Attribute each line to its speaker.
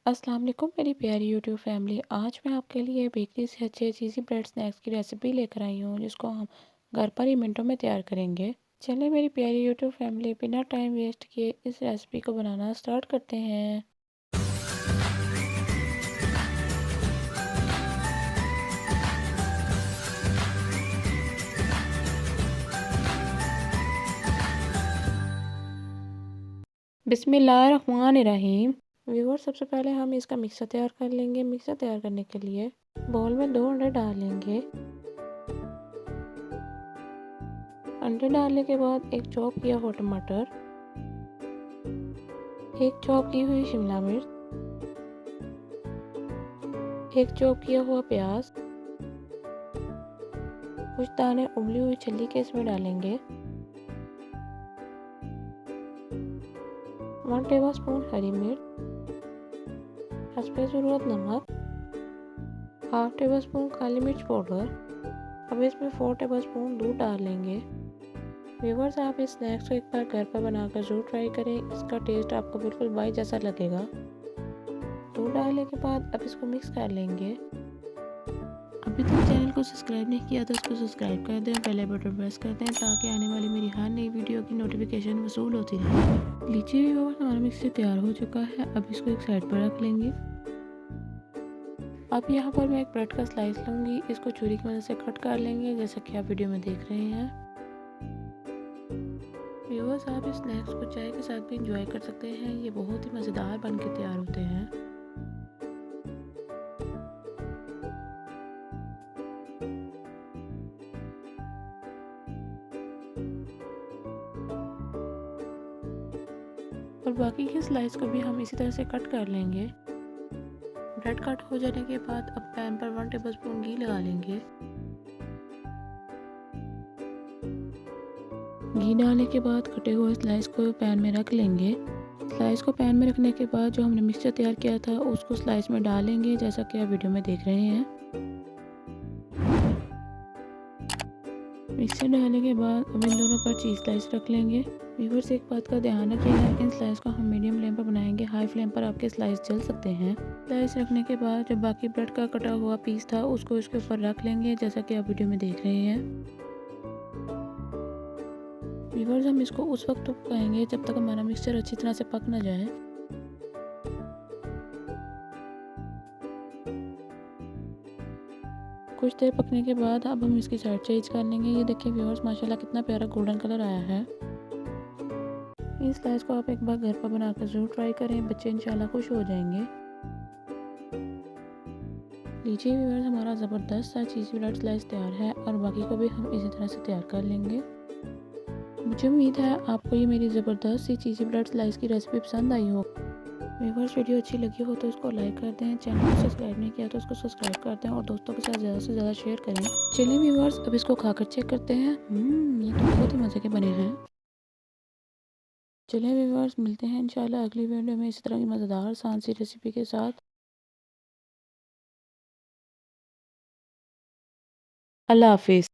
Speaker 1: अस्सलाम वालेकुम मेरी प्यारी यूट्यूब फैमिली। आज मैं आपके लिए बेकरी से अच्छे चीज़ी ब्रेड स्नैक्स की रेसिपी लेकर आई हूँ जिसको हम घर पर ही मिनटों में तैयार करेंगे। चलिए मेरी प्यारी यूट्यूब फैमिली बिना टाइम वेस्ट किए इस रेसिपी को बनाना स्टार्ट करते हैं। बिस्मिल्लाहिर्रहमानिर्रहीम। व्यूअर सबसे पहले हम इसका मिक्सर तैयार कर लेंगे। मिक्सर तैयार करने के लिए बाउल में 2 अंडे डालेंगे। अंडे डालने के बाद एक चॉप किया हुआ टमाटर, एक चॉप की हुई शिमला मिर्च, एक चॉप किया हुआ प्याज, कुछ दाने उबली हुई छिली के इसमें डालेंगे। 1 टेबलस्पून हरी मिर्च, हस्बे ज़रूरत नमक, हाफ टेबलस्पून काली मिर्च पाउडर। अब इसमें 4 टेबलस्पून दूध डालेंगे। व्यूअर्स आप इस स्नैक्स को एक बार घर पर बनाकर जरूर ट्राई करें, इसका टेस्ट आपको बिल्कुल बाई जैसा लगेगा। दूध डालने के बाद अब इसको मिक्स कर लेंगे। अभी तक चैनल को सब्सक्राइब नहीं किया तो इसको सब्सक्राइब कर दें, बेल बटन प्रेस कर दें ताकि आने वाली मेरी हर नई वीडियो की नोटिफिकेशन वसूल होती रहे। लीची व्यूअर्स हमारा मिक्सर तैयार हो चुका है। अब इसको एक साइड पर रख लेंगे। अब यहाँ पर मैं एक ब्रेड का स्लाइस लूँगी, इसको छुरी की मदद से कट कर लेंगे जैसा कि आप वीडियो में देख रहे हैं। व्यूअर्स आप इस स्नैक्स को चाय के साथ भी इंजॉय कर सकते हैं, ये बहुत ही मज़ेदार बन के तैयार होते हैं। और बाकी के स्लाइस को भी हम इसी तरह से कट कर लेंगे। ब्रेड कट हो जाने के बाद अब पैन पर 1 टेबलस्पून घी लगा लेंगे। घी डालने के बाद कटे हुए स्लाइस को पैन में रख लेंगे। स्लाइस को पैन में रखने के बाद जो हमने मिक्सचर तैयार किया था उसको स्लाइस में डालेंगे जैसा कि आप वीडियो में देख रहे हैं। मिक्सचर डालने के बाद अब इन दोनों पर चीज़ स्लाइस रख लेंगे। व्यूअर्स एक बात का ध्यान रखिएगा, इन स्लाइस को हम मीडियम फ्लेम पर बनाएंगे, हाई फ्लेम पर आपके स्लाइस जल सकते हैं। स्लाइस रखने के बाद जो बाकी ब्रेड का कटा हुआ पीस था उसको इसके ऊपर रख लेंगे जैसा कि आप वीडियो में देख रहे हैं। व्यूअर्स हम इसको उस वक्त पकाएंगे जब तक हमारा मिक्सचर अच्छी तरह से पक ना जाए। कुछ देर पकने के बाद अब हम इसकी साइड चेंज कर लेंगे। ये देखिए व्यूअर्स माशाल्लाह कितना प्यारा गोल्डन कलर आया है। इस स्लाइस को आप एक बार घर पर बनाकर ज़रूर ट्राई करें, बच्चे इंशाल्लाह खुश हो जाएंगे। लीजिए व्यूअर्स हमारा ज़बरदस्त सा चीज़ी ब्रेड स्लाइस तैयार है और बाकी को भी हम इसी तरह से तैयार कर लेंगे। मुझे उम्मीद है आपको ये मेरी ज़बरदस्त सी चीज़ी ब्रेड स्लाइस की रेसिपी पसंद आई हो। व्यूअर्स वीडियो अच्छी लगी हो तो इसको लाइक कर दें, चैनल को सब्सक्राइब नहीं किया तो इसको सब्सक्राइब कर दें और दोस्तों के साथ ज़्यादा से ज़्यादा शेयर करें। चलिए व्यूअर्स अब इसको खाकर चेक करते हैं। ये तो बहुत ही मज़े के बने हैं। चलिए व्यूअर्स मिलते हैं इंशाल्लाह अगली वीडियो में इसी तरह की मज़ेदार आसान सी रेसिपी के साथ। अल्लाह हाफिज़।